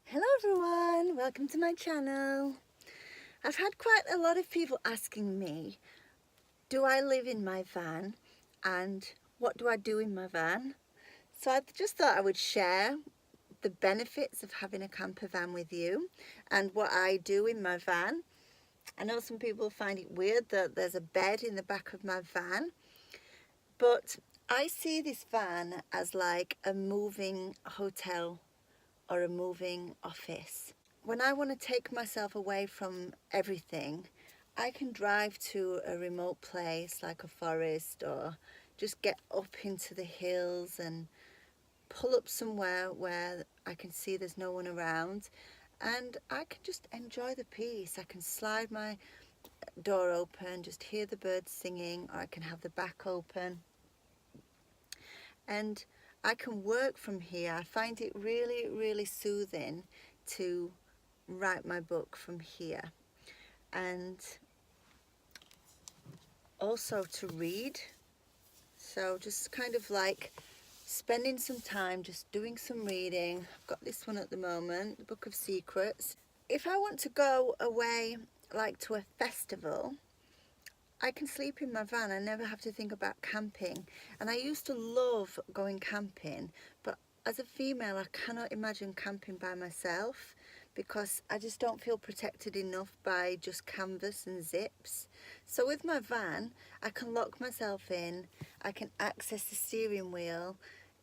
Hello everyone, welcome to my channel. I've had quite a lot of people asking me, do I live in my van and what do I do in my van? So I just thought I would share the benefits of having a camper van with you and what I do in my van. I know some people find it weird that there's a bed in the back of my van, but I see this van as like a moving hotel or a moving office. When I want to take myself away from everything, I can drive to a remote place like a forest, or just get up into the hills and pull up somewhere where I can see there's no one around, and I can just enjoy the peace. I can slide my door open, just hear the birds singing, or I can have the back open and I can work from here. I find it really, really soothing to write my book from here, and also to read. So just kind of like spending some time just doing some reading. I've got this one at the moment, the Book of Secrets. If I want to go away like to a festival, I can sleep in my van. I never have to think about camping. And I used to love going camping, but as a female I cannot imagine camping by myself because I just don't feel protected enough by just canvas and zips. So with my van I can lock myself in, I can access the steering wheel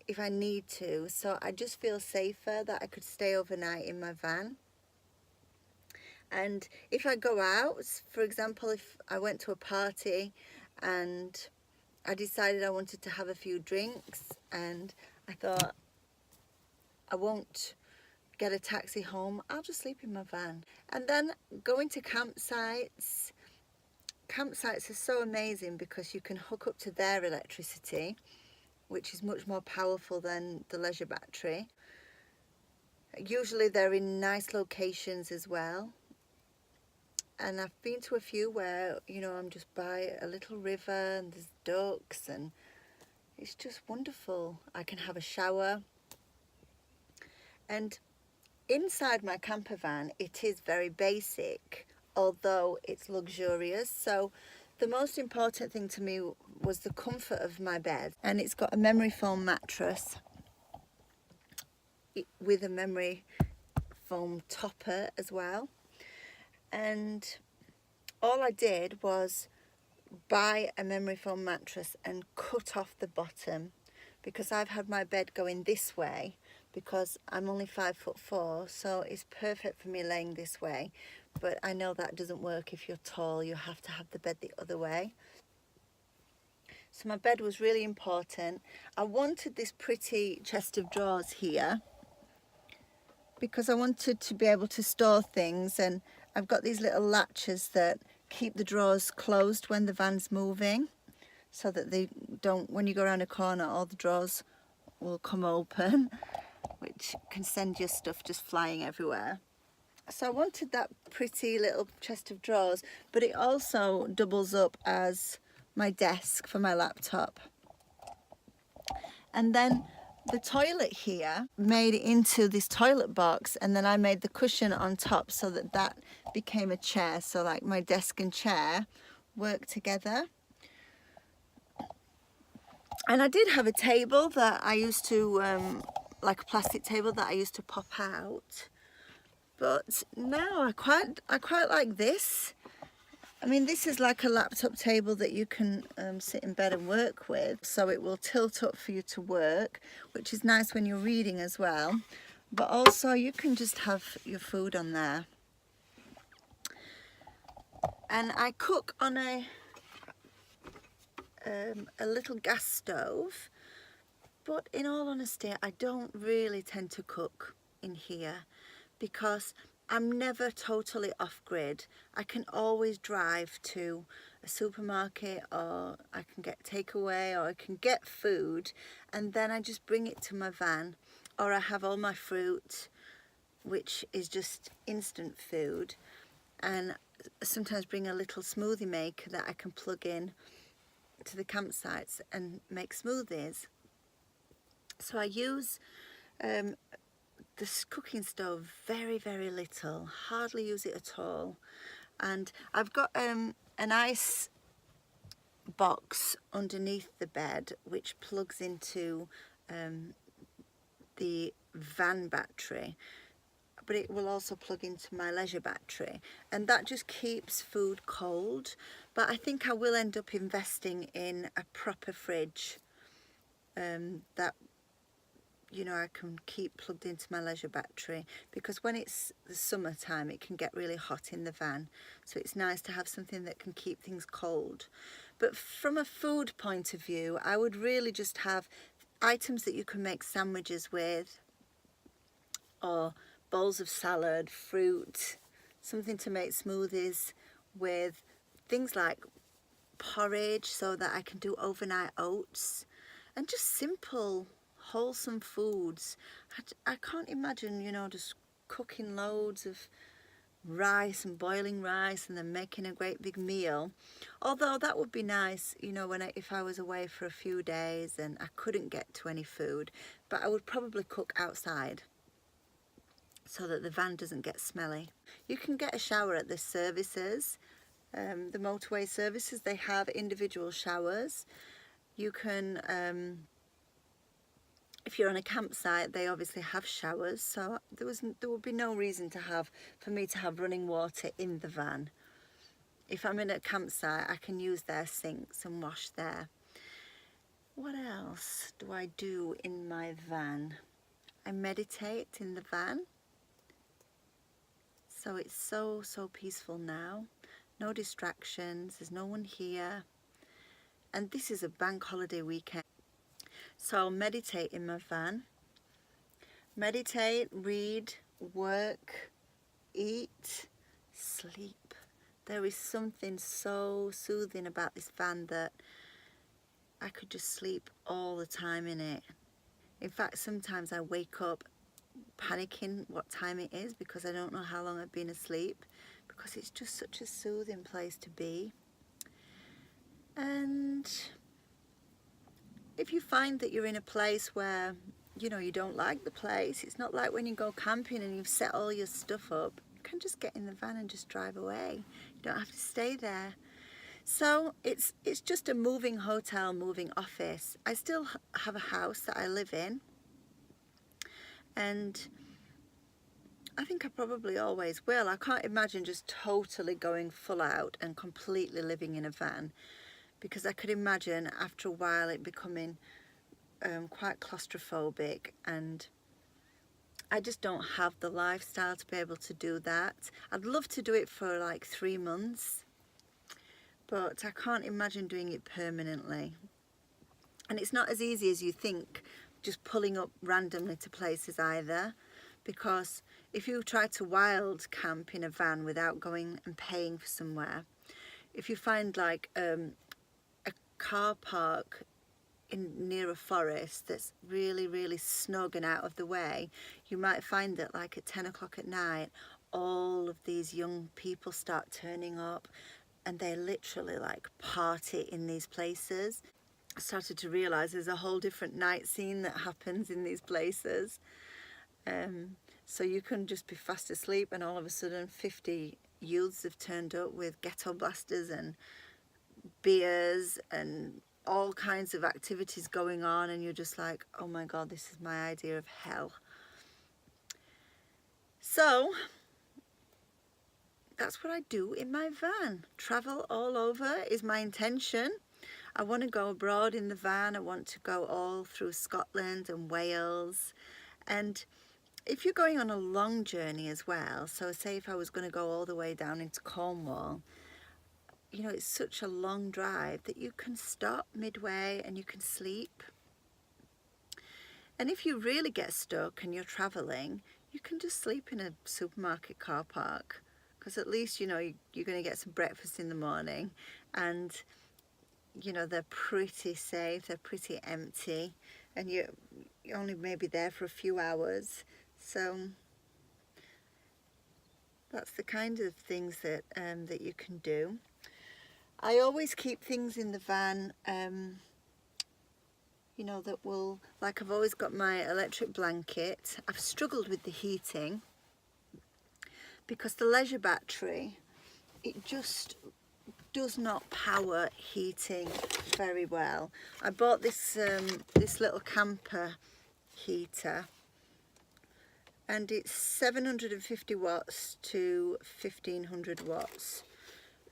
if I need to, so I just feel safer that I could stay overnight in my van. And if I go out, for example, if I went to a party and I decided I wanted to have a few drinks and I thought I won't get a taxi home, I'll just sleep in my van. And then going to campsites are so amazing because you can hook up to their electricity, which is much more powerful than the leisure battery. Usually they're in nice locations as well. And I've been to a few where, you know, I'm just by a little river and there's ducks and it's just wonderful. I can have a shower. And inside my camper van, it is very basic, although it's luxurious. So the most important thing to me was the comfort of my bed. And it's got a memory foam mattress with a memory foam topper as well. And all I did was buy a memory foam mattress and cut off the bottom, because I've had my bed going this way because I'm only 5'4", so it's perfect for me laying this way. But I know that doesn't work if you're tall, you have to have the bed the other way. So my bed was really important. I wanted this pretty chest of drawers here because I wanted to be able to store things, and I've got these little latches that keep the drawers closed when the van's moving, so that they don't, when you go around a corner, all the drawers will come open, which can send your stuff just flying everywhere. So I wanted that pretty little chest of drawers, but it also doubles up as my desk for my laptop. And then the toilet here made it into this toilet box, and then I made the cushion on top so that that became a chair. So like my desk and chair work together. And I did have a table that I used to, like a plastic table that I used to pop out. But now I quite like this. I mean, this is like a laptop table that you can sit in bed and work with, so it will tilt up for you to work, which is nice when you're reading as well. But also you can just have your food on there. And I cook on a little gas stove, but in all honesty I don't really tend to cook in here because I'm never totally off-grid. I can always drive to a supermarket, or I can get takeaway, or I can get food and then I just bring it to my van, or I have all my fruit, which is just instant food, and sometimes bring a little smoothie maker that I can plug in to the campsites and make smoothies. So I use this cooking stove very, very little, hardly use it at all. And I've got an ice box underneath the bed which plugs into the van battery, but it will also plug into my leisure battery, and that just keeps food cold. But I think I will end up investing in a proper fridge that, you know, I can keep plugged into my leisure battery, because when it's the summertime it can get really hot in the van, so it's nice to have something that can keep things cold. But from a food point of view, I would really just have items that you can make sandwiches with, or bowls of salad, fruit, something to make smoothies with, things like porridge so that I can do overnight oats, and just simple wholesome foods. I can't imagine, you know, just cooking loads of rice and boiling rice and then making a great big meal. Although that would be nice, you know, if I was away for a few days and I couldn't get to any food, but I would probably cook outside so that the van doesn't get smelly. You can get a shower at the services. The motorway services, they have individual showers. You can, if you're on a campsite, they obviously have showers, so there would be no reason for me to have running water in the van. If I'm in a campsite, I can use their sinks and wash there. What else do I do in my van? I meditate in the van. So it's so peaceful now. No distractions, there's no one here. And this is a bank holiday weekend. So I'll meditate in my van. Meditate, read, work, eat, sleep. There is something so soothing about this van that I could just sleep all the time in it. In fact, sometimes I wake up panicking what time it is because I don't know how long I've been asleep, because it's just such a soothing place to be. And if you find that you're in a place where, you know, you don't like the place, it's not like when you go camping and you've set all your stuff up. You can just get in the van and just drive away. You don't have to stay there. So it's just a moving hotel, moving office. I still have a house that I live in, and I think I probably always will. I can't imagine just totally going full out and completely living in a van, because I could imagine after a while it becoming quite claustrophobic, and I just don't have the lifestyle to be able to do that. I'd love to do it for like 3 months, but I can't imagine doing it permanently. And it's not as easy as you think, just pulling up randomly to places either, because if you try to wild camp in a van without going and paying for somewhere, if you find like a car park near a forest that's really snug and out of the way, you might find that like at 10 o'clock at night all of these young people start turning up, and they literally like party in these places. I started to realise there's a whole different night scene that happens in these places. So you can just be fast asleep and all of a sudden 50 youths have turned up with ghetto blasters and beers and all kinds of activities going on, and you're just like, oh my god, this is my idea of hell. So that's what I do in my van. Travel all over is my intention. I want to go abroad in the van. I want to go all through Scotland and Wales. And if you're going on a long journey as well, so say if I was going to go all the way down into Cornwall, you know, it's such a long drive that you can stop midway and you can sleep. And if you really get stuck and you're traveling, you can just sleep in a supermarket car park, because at least, you know, you're going to get some breakfast in the morning, and you know, they're pretty safe, they're pretty empty, and you're only maybe there for a few hours. So that's the kind of things that that you can do. I always keep things in the van, you know, that will, like I've always got my electric blanket. I've struggled with the heating because the leisure battery, it just does not power heating very well. I bought this this little camper heater, and it's 750 watts to 1500 watts,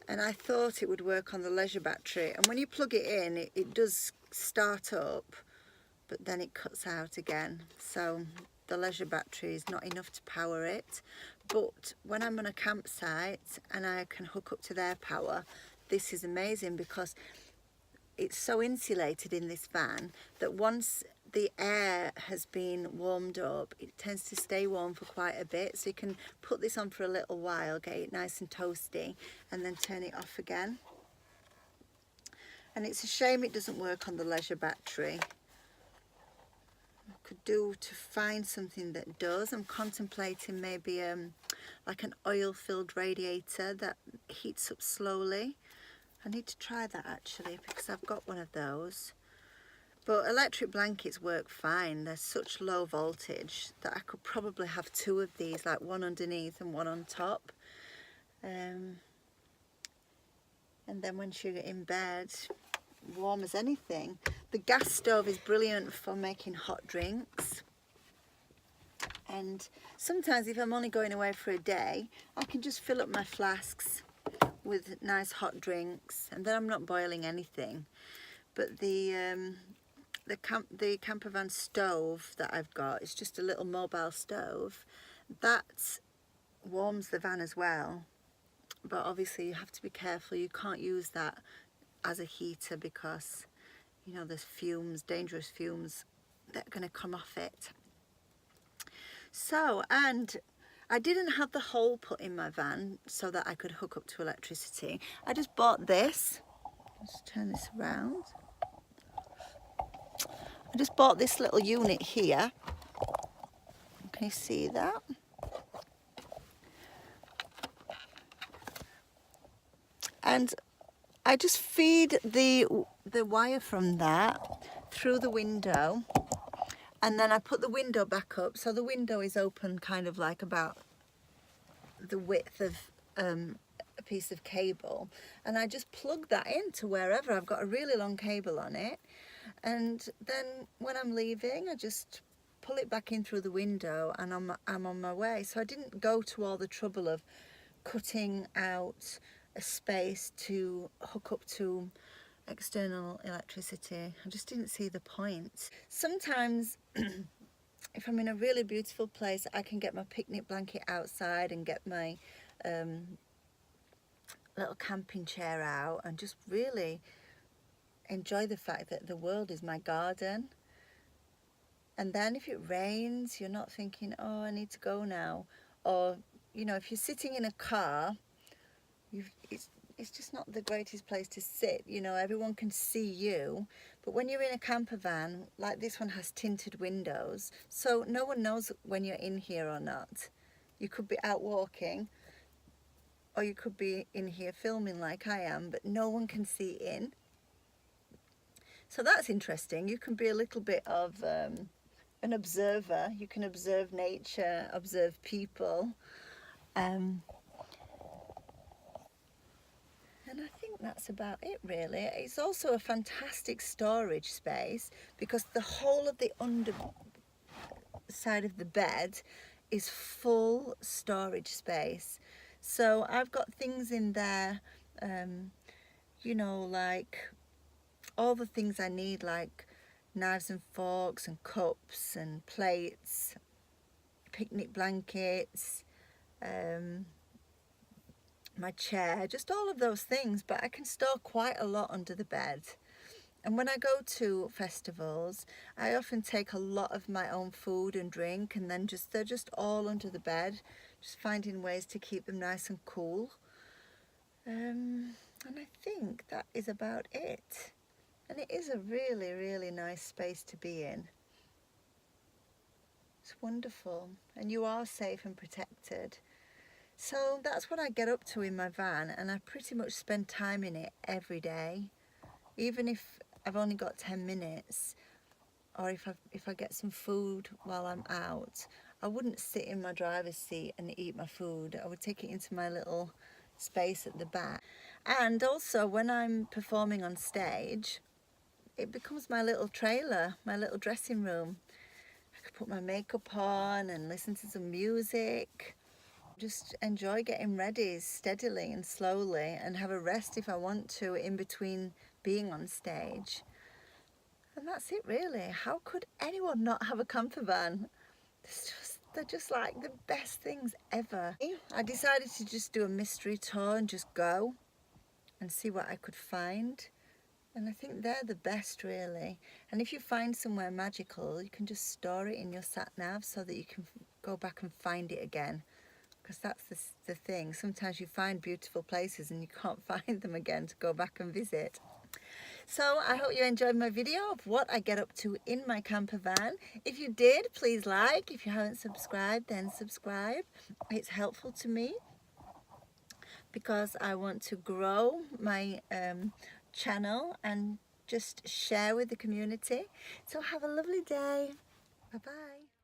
and I thought it would work on the leisure battery, and when you plug it in, it does start up, but then it cuts out again. So the leisure battery is not enough to power it. But when I'm on a campsite and I can hook up to their power, this is amazing because it's so insulated in this van that once the air has been warmed up, it tends to stay warm for quite a bit. So you can put this on for a little while, get it nice and toasty, and then turn it off again. And it's a shame it doesn't work on the leisure battery. Could do to find something that does. I'm contemplating maybe like an oil-filled radiator that heats up slowly. I need to try that actually because I've got one of those. But electric blankets work fine. They're such low voltage that I could probably have two of these, like one underneath and one on top. And then once you're in bed, warm as anything. The gas stove is brilliant for making hot drinks, and sometimes if I'm only going away for a day, I can just fill up my flasks with nice hot drinks, and then I'm not boiling anything. But the Campervan stove that I've got is just a little mobile stove that warms the van as well, but obviously you have to be careful. You can't use that as a heater because, you know, there's fumes, dangerous fumes that are going to come off it. So, and I didn't have the hole put in my van so that I could hook up to electricity. I just bought this. Let's turn this around. I just bought this little unit here. Can you see that? And I just feed the wire from that through the window, and then I put the window back up, so the window is open kind of like about the width of a piece of cable, and I just plug that into wherever. I've got a really long cable on it, and then when I'm leaving I just pull it back in through the window and I'm on my way. So I didn't go to all the trouble of cutting out a space to hook up to external electricity. I just didn't see the point. Sometimes if I'm in a really beautiful place, I can get my picnic blanket outside and get my little camping chair out and just really enjoy the fact that the world is my garden. And then if it rains, you're not thinking, oh, I need to go now. Or, you know, if you're sitting in a car, it's just not the greatest place to sit. You know, everyone can see you. But when you're in a camper van, like this one has tinted windows, so no one knows when you're in here or not. You could be out walking, or you could be in here filming like I am, but no one can see in. So that's interesting. You can be a little bit of an observer. You can observe nature, observe people. And I think that's about it really. It's also a fantastic storage space because the whole of the underside of the bed is full storage space. So I've got things in there, you know, like all the things I need, like knives and forks and cups and plates, picnic blankets, my chair, just all of those things. But I can store quite a lot under the bed. And when I go to festivals, I often take a lot of my own food and drink, and then they're just all under the bed, just finding ways to keep them nice and cool. And I think that is about it. And it is a really, really nice space to be in. It's wonderful. And you are safe and protected. So that's what I get up to in my van, and I pretty much spend time in it every day. Even if I've only got 10 minutes, or if I get some food while I'm out, I wouldn't sit in my driver's seat and eat my food. I would take it into my little space at the back. And also when I'm performing on stage, it becomes my little trailer, my little dressing room. I could put my makeup on and listen to some music. Just enjoy getting ready steadily and slowly, and have a rest if I want to in between being on stage. And that's it really. How could anyone not have a camper van? They're just like the best things ever. I decided to just do a mystery tour and just go and see what I could find. And I think they're the best really. And if you find somewhere magical, you can just store it in your sat nav so that you can go back and find it again. Because that's the thing. Sometimes you find beautiful places and you can't find them again to go back and visit. So I hope you enjoyed my video of what I get up to in my camper van. If you did, please like. If you haven't subscribed, then subscribe. It's helpful to me because I want to grow my channel and just share with the community. So have a lovely day. Bye-bye.